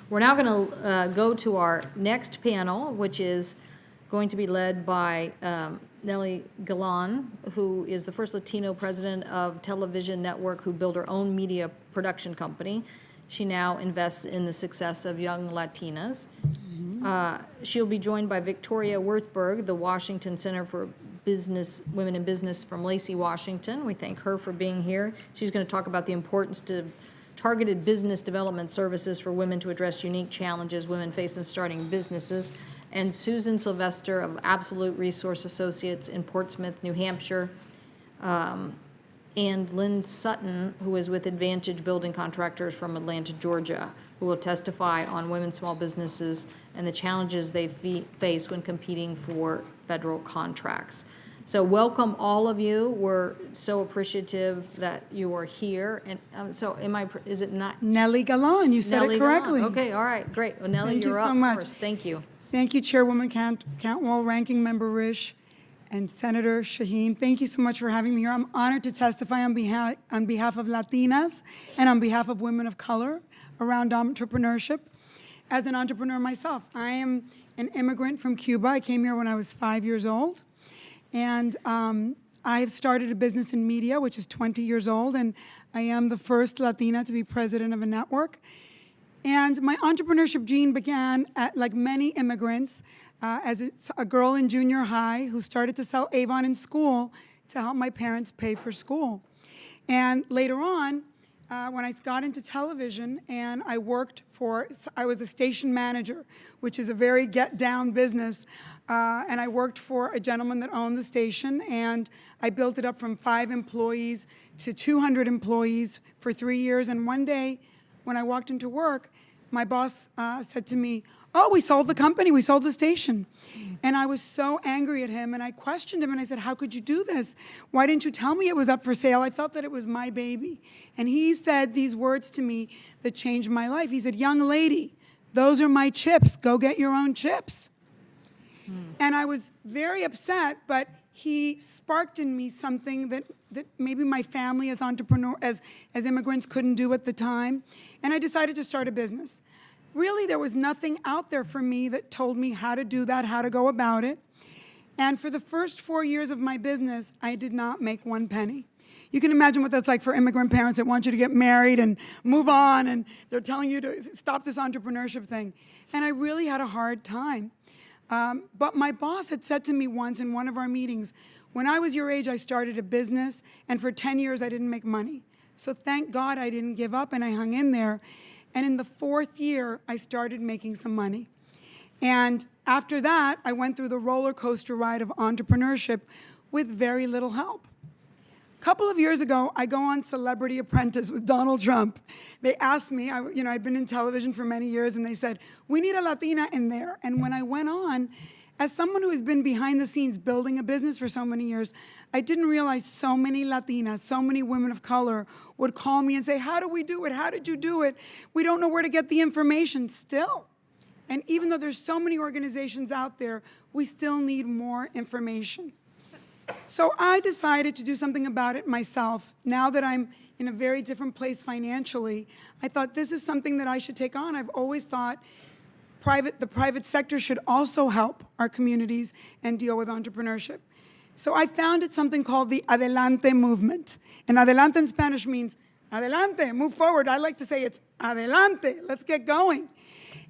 We're now going to go to our next panel, which is going to be led by Nely Galan, who is the first Latino president of television network who built her own media production company. She now invests in the success of young Latinas. She'll be joined by Victoria Werthberg, the Washington Center for Women in Business from Lacey, Washington. We thank her for being here. She's going to talk about the importance of targeted business development services for women to address unique challenges women face in starting businesses. And Susan Sylvester of Absolute Resource Associates in Portsmouth, New Hampshire, and Lynn Sutton, who is with Advantage Building Contractors from Atlanta, Georgia, who will testify on women's small businesses and the challenges they face when competing for federal contracts. So welcome all of you. We're so appreciative that you are here. And so is it not? Nely Galan, you said Nely it correctly. Galan. Okay, all right, great. Well, Nely, Thank you you're so up much. first. Thank you. Thank you, Chairwoman Cantwell, Ranking Member Risch, and Senator Shaheen. Thank you so much for having me here. I'm honored to testify on behalf of Latinas and on behalf of women of color around entrepreneurship. As an entrepreneur myself, I am an immigrant from Cuba. I came here when I was 5 years old. And I have started a business in media, which is 20 years old, and I am the first Latina to be president of a network. And my entrepreneurship gene began, like many immigrants, as a girl in junior high who started to sell Avon in school to help my parents pay for school. And later on, when I got into television and I was a station manager, which is a very get-down business, and I worked for a gentleman that owned the station, and I built it up from 5 employees to 200 employees for 3 years. And one day, when I walked into work, my boss said to me, "Oh, we sold the company, we sold the station." And I was so angry at him, and I questioned him, and I said, "How could you do this? Why didn't you tell me it was up for sale? I felt that it was my baby." And he said these words to me that changed my life. He said, "Young lady, those are my chips. Go get your own chips." And I was very upset, but he sparked in me something that maybe my family as immigrants couldn't do at the time. And I decided to start a business. Really, there was nothing out there for me that told me how to do that, how to go about it. And for the first 4 years of my business, I did not make one penny. You can imagine what that's like for immigrant parents that want you to get married and move on, and they're telling you to stop this entrepreneurship thing. And I really had a hard time. But my boss had said to me once in one of our meetings, "When I was your age, I started a business, and for 10 years, I didn't make money. So thank God I didn't give up, and I hung in there. And in the 4th year, I started making some money. And after that, I went through the roller coaster ride of entrepreneurship with very little help. A couple of years ago, I go on Celebrity Apprentice with Donald Trump. They asked me, I'd been in television for many years, and they said, "We need a Latina in there." And when I went on, as someone who has been behind the scenes building a business for so many years, I didn't realize so many Latinas, so many women of color would call me and say, "How do we do it? How did you do it? We don't know where to get the information." Still. And even though there's so many organizations out there, we still need more information. So I decided to do something about it myself. Now that I'm in a very different place financially, I thought this is something that I should take on. I've always thought the private sector should also help our communities and deal with entrepreneurship. So I founded something called the Adelante movement. And Adelante in Spanish means adelante, move forward. I like to say it's adelante, let's get going.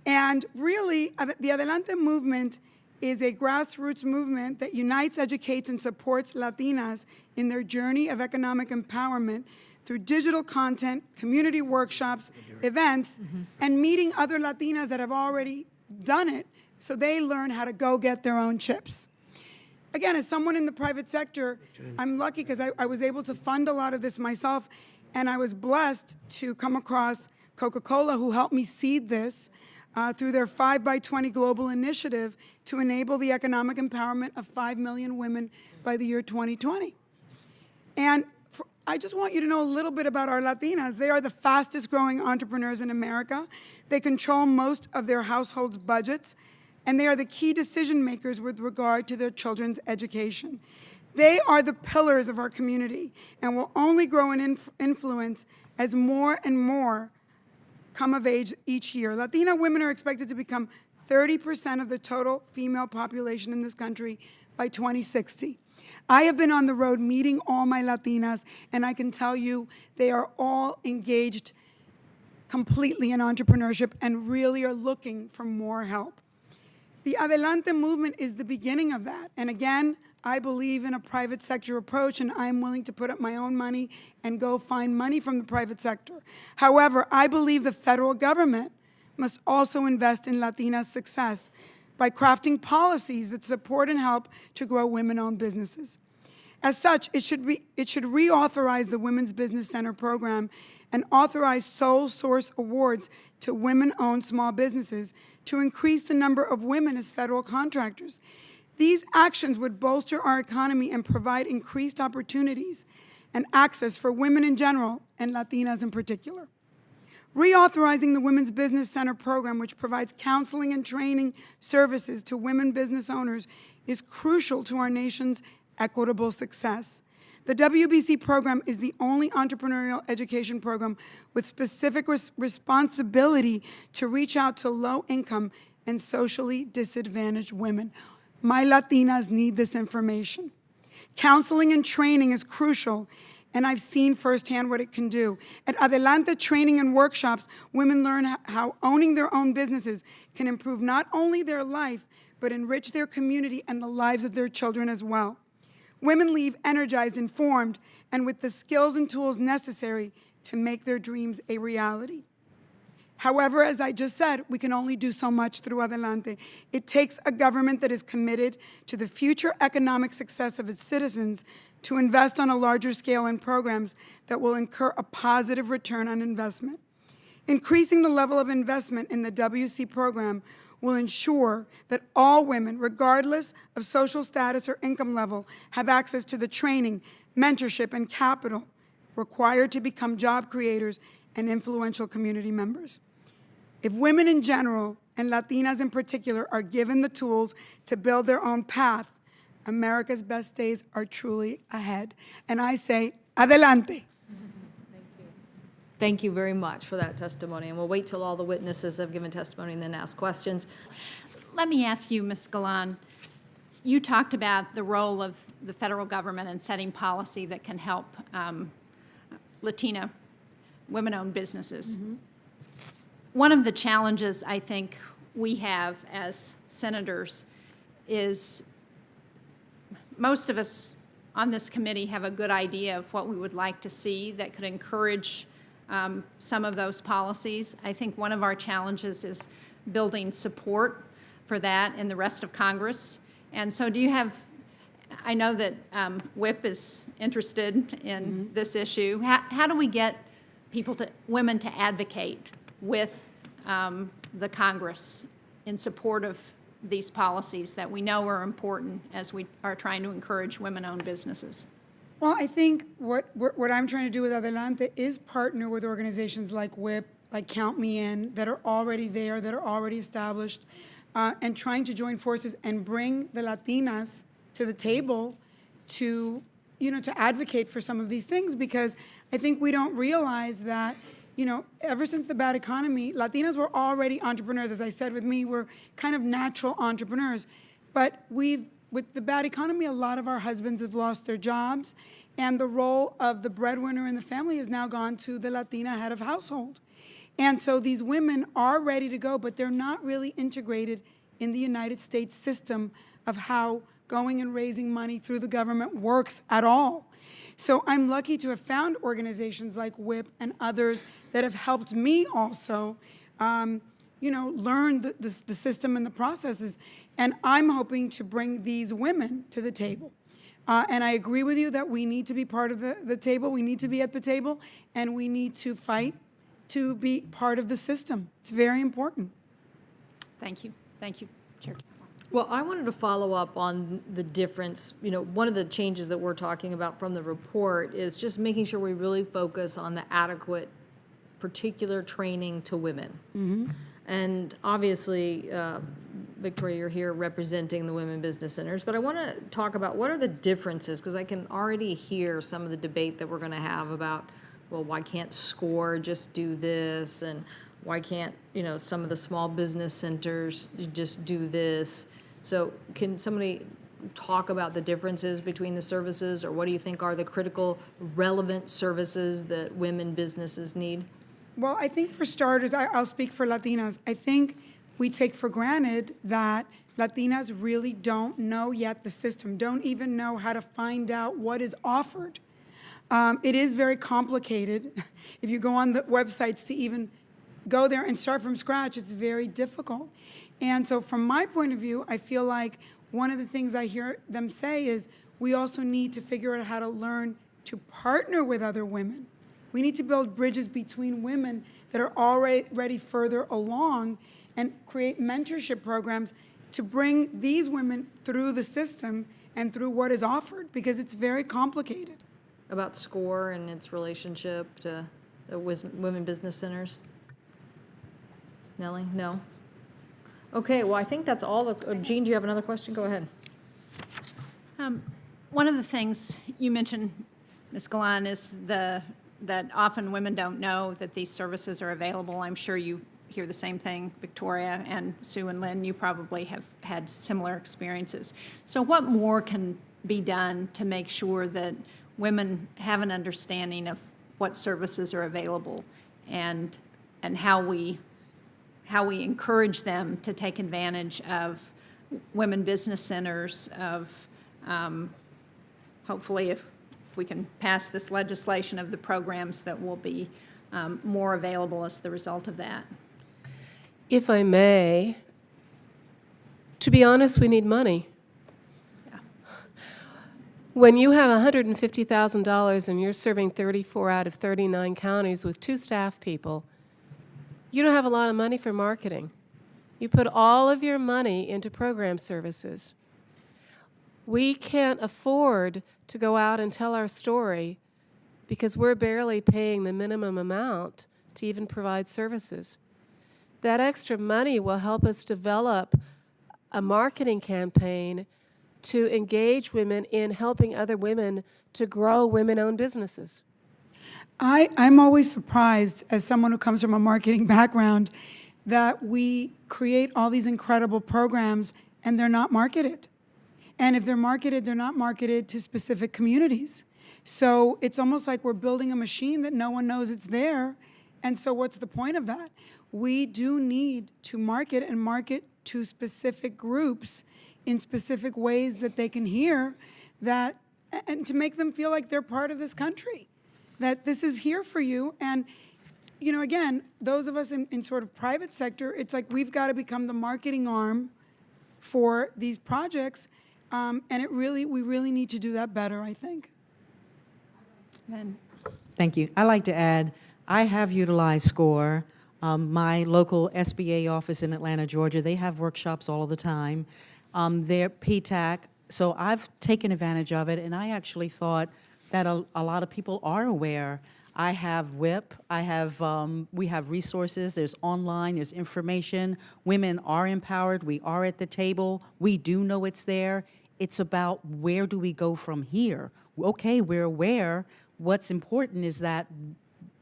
And really, the Adelante movement is a grassroots movement that unites, educates, and supports Latinas in their journey of economic empowerment through digital content, community workshops, events, and meeting other Latinas that have already done it so they learn how to go get their own chips. Again, as someone in the private sector, I'm lucky because I was able to fund a lot of this myself, and I was blessed to come across Coca-Cola, who helped me seed this through their 5x20 global initiative to enable the economic empowerment of 5 million women by the year 2020. And I just want you to know a little bit about our Latinas. They are the fastest growing entrepreneurs in America. They control most of their households' budgets, and they are the key decision makers with regard to their children's education. They are the pillars of our community and will only grow in influence as more and more come of age each year. Latina women are expected to become 30% of the total female population in this country by 2060. I have been on the road meeting all my Latinas, and I can tell you they are all engaged completely in entrepreneurship and really are looking for more help. The Adelante movement is the beginning of that. And again, I believe in a private sector approach, and I'm willing to put up my own money and go find money from the private sector. However, I believe the federal government must also invest in Latinas' success by crafting policies that support and help to grow women-owned businesses. As such, it should reauthorize the Women's Business Center program and authorize sole source awards to women-owned small businesses to increase the number of women as federal contractors. These actions would bolster our economy and provide increased opportunities and access for women in general and Latinas in particular. Reauthorizing the Women's Business Center program, which provides counseling and training services to women business owners, is crucial to our nation's equitable success. The WBC program is the only entrepreneurial education program with specific responsibility to reach out to low-income and socially disadvantaged women. My Latinas need this information. Counseling and training is crucial, and I've seen firsthand what it can do. At Adelante training and workshops, women learn how owning their own businesses can improve not only their life, but enrich their community and the lives of their children as well. Women leave energized, informed, and with the skills and tools necessary to make their dreams a reality. However, as I just said, we can only do so much through Adelante. It takes a government that is committed to the future economic success of its citizens to invest on a larger scale in programs that will incur a positive return on investment. Increasing the level of investment in the WC program will ensure that all women, regardless of social status or income level, have access to the training, mentorship, and capital required to become job creators and influential community members. If women in general, and Latinas in particular, are given the tools to build their own path, America's best days are truly ahead. And I say, adelante. Thank you very much for that testimony, and we'll wait till all the witnesses have given testimony and then ask questions. Let me ask you, Ms. Galan, you talked about the role of the federal government in setting policy that can help Latina women-owned businesses. Mm-hmm. One of the challenges I think we have as senators is most of us on this committee have a good idea of what we would like to see that could encourage some of those policies. I think one of our challenges is building support for that in the rest of Congress. And so do you have, I know that WIP is interested in this issue. How do we get women to advocate with the Congress in support of these policies that we know are important as we are trying to encourage women-owned businesses? Well, I think what I'm trying to do with Adelante is partner with organizations like WIP, like Count Me In, that are already there, that are already established, and trying to join forces and bring the Latinas to the table to, to advocate for some of these things, because I think we don't realize that, ever since the bad economy, Latinas were already entrepreneurs. As I said, with me, we're kind of natural entrepreneurs. But with the bad economy, a lot of our husbands have lost their jobs, and the role of the breadwinner in the family has now gone to the Latina head of household. And so these women are ready to go, but they're not really integrated in the United States system of how going and raising money through the government works at all. So I'm lucky to have found organizations like WIP and others that have helped me also, learn the system and the processes. And I'm hoping to bring these women to the table. And I agree with you that we need to be part of the table. We need to be at the table, and we need to fight to be part of the system. It's very important. Thank you. Thank you, Chair. Well, I wanted to follow up on the difference. One of the changes that we're talking about from the report is just making sure we really focus on the adequate particular training to women. Mm-hmm. And obviously, Victoria, you're here representing the Women Business Centers, but I want to talk about what are the differences, because I can already hear some of the debate that we're going to have about, well, why can't SCORE just do this, and Why can't, some of the small business centers just do this? So can somebody talk about the differences between the services, or what do you think are the critical, relevant services that women businesses need? Well, I think for starters, I'll speak for Latinas. I think we take for granted that Latinas really don't know yet the system, don't even know how to find out what is offered. It is very complicated. If you go on the websites to even go there and start from scratch, it's very difficult. And so from my point of view, I feel like one of the things I hear them say is we also need to figure out how to learn to partner with other women. We need to build bridges between women that are already further along and create mentorship programs to bring these women through the system and through what is offered, because it's very complicated. About SCORE and its relationship to the women business centers? Nellie, no? Okay, well, I think that's all. Jean, do you have another question? Go ahead. One of the things you mentioned, Ms. Galan, is that often women don't know that these services are available. I'm sure you hear the same thing, Victoria and Sue and Lynn. You probably have had similar experiences. So what more can be done to make sure that women have an understanding of what services are available and how we encourage them to take advantage of women business centers, of hopefully if we can pass this legislation, of the programs that will be more available as the result of that. If I may, to be honest, we need money. Yeah. When you have $150,000 and you're serving 34 out of 39 counties with 2 staff people, you don't have a lot of money for marketing. You put all of your money into program services. We can't afford to go out and tell our story because we're barely paying the minimum amount to even provide services. That extra money will help us develop a marketing campaign to engage women in helping other women to grow women-owned businesses. I'm always surprised, as someone who comes from a marketing background, that we create all these incredible programs and they're not marketed. And if they're marketed, they're not marketed to specific communities. So it's almost like we're building a machine that no one knows it's there. And so what's the point of that? We do need to market and market to specific groups in specific ways that they can hear that, and to make them feel like they're part of this country, that this is here for you. And, again, those of us in sort of private sector, it's like we've got to become the marketing arm for these projects. And we really need to do that better, I think. And Thank you. I'd like to add, I have utilized SCORE. My local SBA office in Atlanta, Georgia, they have workshops all of the time. They're PTAC, so I've taken advantage of it, and I actually thought that a lot of people are aware. I have WIP, we have resources, there's online, there's information. Women are empowered, we are at the table, we do know it's there. It's about where do we go from here? Okay, we're aware. What's important is that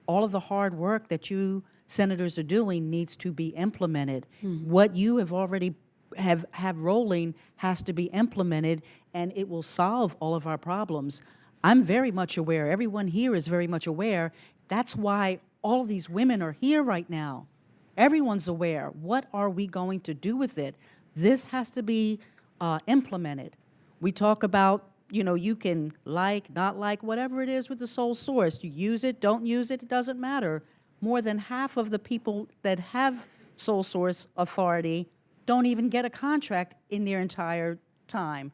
all of the hard work that you senators are doing needs to be implemented. What you have already have rolling has to be implemented, and it will solve all of our problems. I'm very much aware, everyone here is very much aware. That's why all of these women are here right now. Everyone's aware. What are we going to do with it? This has to be implemented. We talk about, you can not like, whatever it is with the sole source. You use it, don't use it, it doesn't matter. More than half of the people that have sole source authority don't even get a contract in their entire time.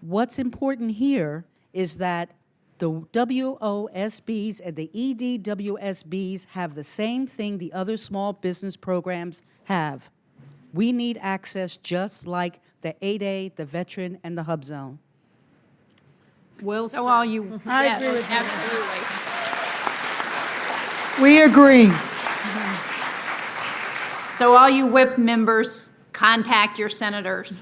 What's important here is that the WOSBs and the EDWSBs have the same thing the other small business programs have. We need access just like the 8A, the Veteran, and the Hub Zone. Well so said. all you, I yes, agree with you. absolutely. We agree. So all you WIP members, contact your senators.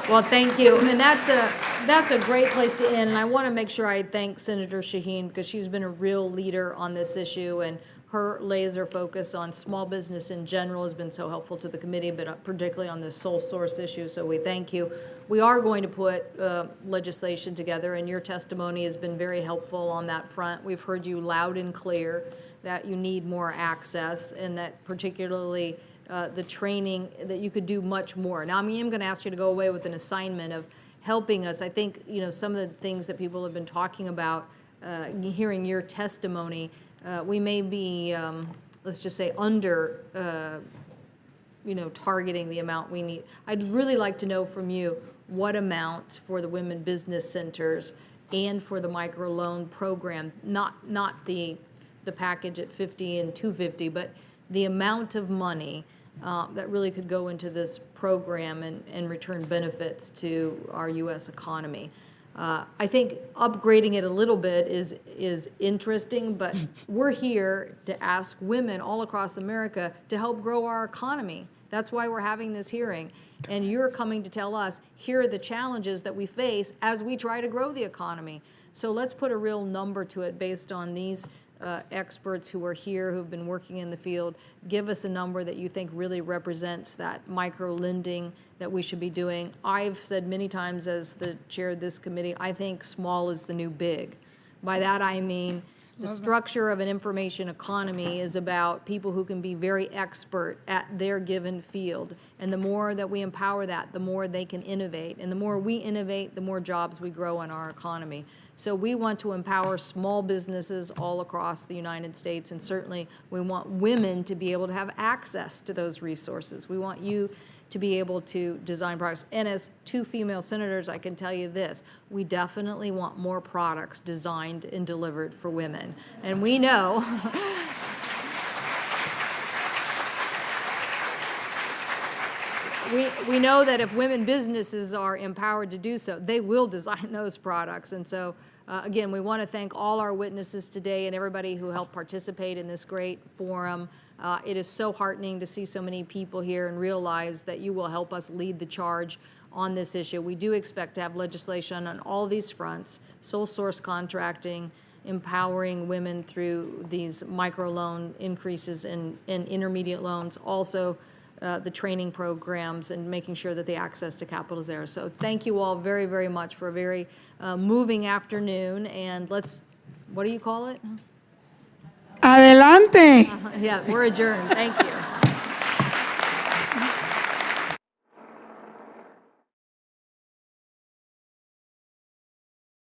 Well, thank you, and that's a great place to end, and I want to make sure I thank Senator Shaheen, because she's been a real leader on this issue, and her laser focus on small business in general has been so helpful to the committee, but particularly on this sole source issue, so we thank you. We are going to put legislation together, and your testimony has been very helpful on that front. We've heard you loud and clear that you need more access, and that particularly the training, that you could do much more. Now, I am going to ask you to go away with an assignment of helping us. I think, some of the things that people have been talking about, hearing your testimony, we may be, let's just say, under, targeting the amount we need. I'd really like to know from you what amount for the women business centers and for the microloan program, not the package at 50 and 250, but the amount of money that really could go into this program and return benefits to our U.S. economy. I think upgrading it a little bit is interesting, but we're here to ask women all across America to help grow our economy. That's why we're having this hearing. And you're coming to tell us, here are the challenges that we face as we try to grow the economy. So let's put a real number to it based on these experts who are here, who've been working in the field. Give us a number that you think really represents that micro lending that we should be doing. I've said many times as the chair of this committee, I think small is the new big. By that I mean the structure of an information economy is about people who can be very expert at their given field. And the more that we empower that, the more they can innovate. And the more we innovate, the more jobs we grow in our economy. So we want to empower small businesses all across the United States, and certainly we want women to be able to have access to those resources. We want you to be able to design products. And as two female senators, I can tell you this, we definitely want more products designed and delivered for women. And we know we know that if women businesses are empowered to do so, they will design those products. And so, again, we want to thank all our witnesses today and everybody who helped participate in this great forum. It is so heartening to see so many people here and realize that you will help us lead the charge on this issue. We do expect to have legislation on all these fronts: sole source contracting, empowering women through these microloan increases in intermediate loans, also the training programs and making sure that the access to capital is there. So thank you all very, very much for a very moving afternoon. And let's, what do you call it? Adelante. Yeah, we're adjourned. Thank you.